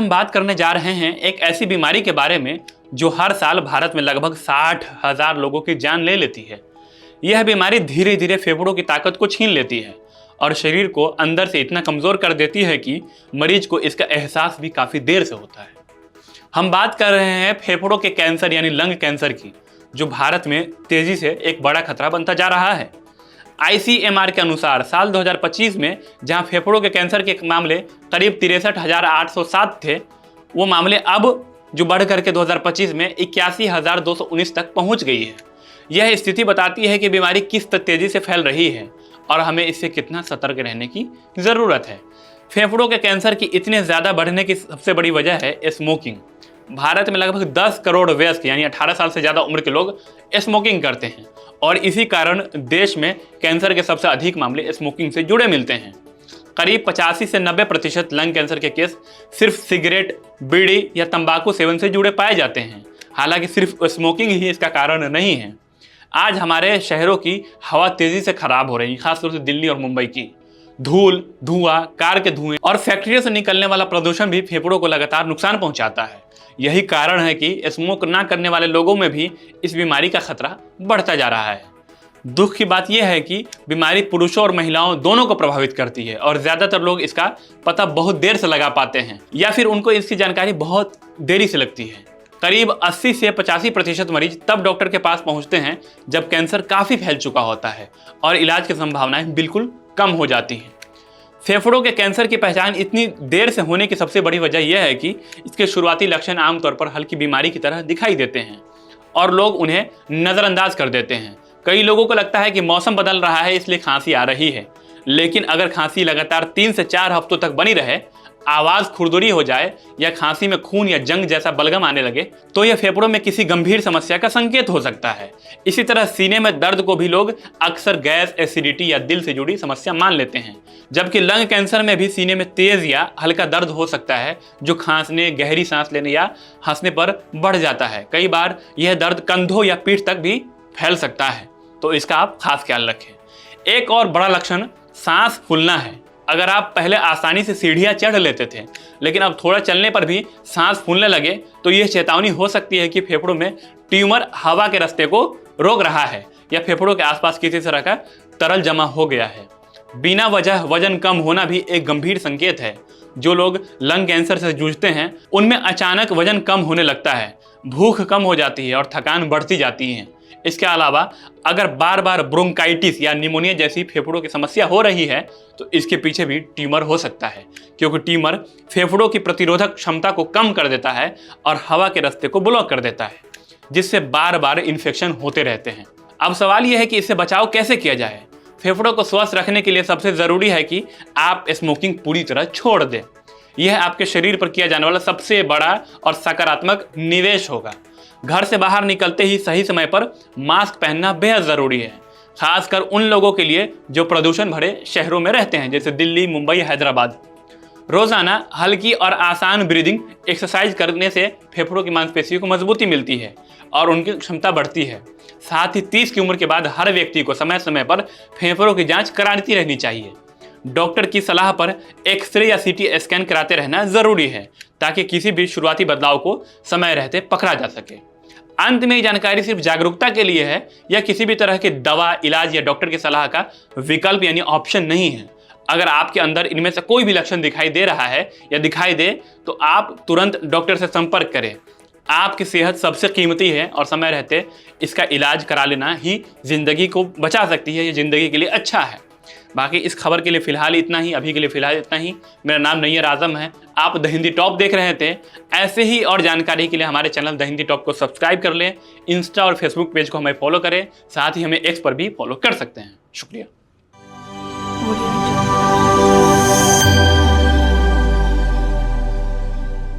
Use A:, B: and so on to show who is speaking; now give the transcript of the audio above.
A: हम बात करने जा रहे हैं एक ऐसी बीमारी के बारे में जो हर साल भारत में लगभग 60,000 लोगों की जान ले लेती है। यह बीमारी धीरे धीरे फेफड़ों की ताकत को छीन लेती है और शरीर को अंदर से इतना कमज़ोर कर देती है कि मरीज को इसका एहसास भी काफ़ी देर से होता है। हम बात कर रहे हैं फेफड़ों के कैंसर यानी लंग कैंसर की, जो भारत में तेज़ी से एक बड़ा खतरा बनता जा रहा है। ICMR के अनुसार साल 2025 में जहां फेफड़ों के कैंसर के मामले करीब 63,807 थे, वो मामले अब जो बढ़ करके 2025 में 81,219 तक पहुंच गई है। यह स्थिति बताती है कि बीमारी किस तेजी से फैल रही है और हमें इससे कितना सतर्क रहने की ज़रूरत है। फेफड़ों के कैंसर की इतने ज़्यादा बढ़ने की सबसे बड़ी वजह है स्मोकिंग। भारत में लगभग 10 करोड़ वयस्क यानी 18 साल से ज़्यादा उम्र के लोग स्मोकिंग करते हैं और इसी कारण देश में कैंसर के सबसे अधिक मामले स्मोकिंग से जुड़े मिलते हैं। करीब 85 से 90% लंग कैंसर के केस सिर्फ सिगरेट, बीड़ी या तंबाकू सेवन से जुड़े पाए जाते हैं। हालांकि सिर्फ स्मोकिंग ही इसका कारण नहीं है। आज हमारे शहरों की हवा तेज़ी से खराब हो रही है, खासतौर से दिल्ली और मुंबई की। धूल, धुआं, कार के धुएं और फैक्ट्रियों से निकलने वाला प्रदूषण भी फेफड़ों को लगातार नुकसान पहुंचाता है। यही कारण है कि स्मोक ना करने वाले लोगों में भी इस बीमारी का खतरा बढ़ता जा रहा है। दुख की बात यह है कि बीमारी पुरुषों और महिलाओं दोनों को प्रभावित करती है और ज़्यादातर लोग इसका पता बहुत देर से लगा पाते हैं या फिर उनको इसकी जानकारी बहुत देरी से लगती है। करीब 80 से 85% मरीज तब डॉक्टर के पास पहुंचते हैं जब कैंसर काफ़ी फैल चुका होता है और इलाज की संभावनाएं बिल्कुल कम हो जाती हैं। फेफड़ों के कैंसर की पहचान इतनी देर से होने की सबसे बड़ी वजह यह है कि इसके शुरुआती लक्षण आमतौर पर हल्की बीमारी की तरह दिखाई देते हैं और लोग उन्हें नज़रअंदाज कर देते हैं। कई लोगों को लगता है कि मौसम बदल रहा है इसलिए खांसी आ रही है, लेकिन अगर खांसी लगातार 3 से 4 हफ्तों तक बनी रहे, आवाज़ खुरदुरी हो जाए या खांसी में खून या जंग जैसा बलगम आने लगे तो यह फेफड़ों में किसी गंभीर समस्या का संकेत हो सकता है। इसी तरह सीने में दर्द को भी लोग अक्सर गैस, एसिडिटी या दिल से जुड़ी समस्या मान लेते हैं, जबकि लंग कैंसर में भी सीने में तेज या हल्का दर्द हो सकता है जो खांसने, गहरी सांस लेने या हंसने पर बढ़ जाता है। कई बार यह दर्द कंधों या पीठ तक भी फैल सकता है, तो इसका आप खास ख्याल रखें। एक और बड़ा लक्षण सांस फूलना है। अगर आप पहले आसानी से सीढ़ियाँ चढ़ लेते थे लेकिन अब थोड़ा चलने पर भी सांस फूलने लगे तो यह चेतावनी हो सकती है कि फेफड़ों में ट्यूमर हवा के रास्ते को रोक रहा है या फेफड़ों के आसपास किसी तरह का तरल जमा हो गया है। बिना वजह वजन कम होना भी एक गंभीर संकेत है। जो लोग लंग कैंसर से जूझते हैं उनमें अचानक वजन कम होने लगता है, भूख कम हो जाती है और थकान बढ़ती जाती है। इसके अलावा अगर बार बार ब्रोंकाइटिस या निमोनिया जैसी फेफड़ों की समस्या हो रही है तो इसके पीछे भी ट्यूमर हो सकता है, क्योंकि ट्यूमर फेफड़ों की प्रतिरोधक क्षमता को कम कर देता है और हवा के रास्ते को ब्लॉक कर देता है, जिससे बार बार इन्फेक्शन होते रहते हैं। अब सवाल यह है कि इससे बचाव कैसे किया जाए। फेफड़ों को स्वस्थ रखने के लिए सबसे ज़रूरी है कि आप स्मोकिंग पूरी तरह छोड़ दें। यह आपके शरीर पर किया जाने वाला सबसे बड़ा और सकारात्मक निवेश होगा। घर से बाहर निकलते ही सही समय पर मास्क पहनना बेहद ज़रूरी है, खासकर उन लोगों के लिए जो प्रदूषण भरे शहरों में रहते हैं जैसे दिल्ली, मुंबई, हैदराबाद। रोज़ाना हल्की और आसान ब्रीदिंग एक्सरसाइज करने से फेफड़ों की मांसपेशियों को मजबूती मिलती है और उनकी क्षमता बढ़ती है। साथ ही 30 की उम्र के बाद हर व्यक्ति को समय समय पर फेफड़ों की जाँच कराती रहनी चाहिए। डॉक्टर की सलाह पर एक्सरे या CT स्कैन कराते रहना ज़रूरी है ताकि किसी भी शुरुआती बदलाव को समय रहते पकड़ा जा सके। अंत में ये जानकारी सिर्फ जागरूकता के लिए है, यह किसी भी तरह की दवा, इलाज या डॉक्टर की सलाह का विकल्प यानी ऑप्शन नहीं है। अगर आपके अंदर इनमें से कोई भी लक्षण दिखाई दे रहा है या दिखाई दे तो आप तुरंत डॉक्टर से संपर्क करें। आपकी सेहत सबसे कीमती है और समय रहते इसका इलाज करा लेना ही जिंदगी को बचा सकती है, ये जिंदगी के लिए अच्छा है। बाकी इस खबर के लिए फिलहाल इतना ही, अभी के लिए फिलहाल इतना ही। मेरा नाम नैयर आजम है, आप द हिंदी टॉप देख रहे थे। ऐसे ही और जानकारी के लिए हमारे चैनल द हिंदी टॉप को सब्सक्राइब कर लें। इंस्टा और फेसबुक पेज को हमें फॉलो करें, साथ ही हमें एक्स पर भी फॉलो कर सकते हैं। शुक्रिया।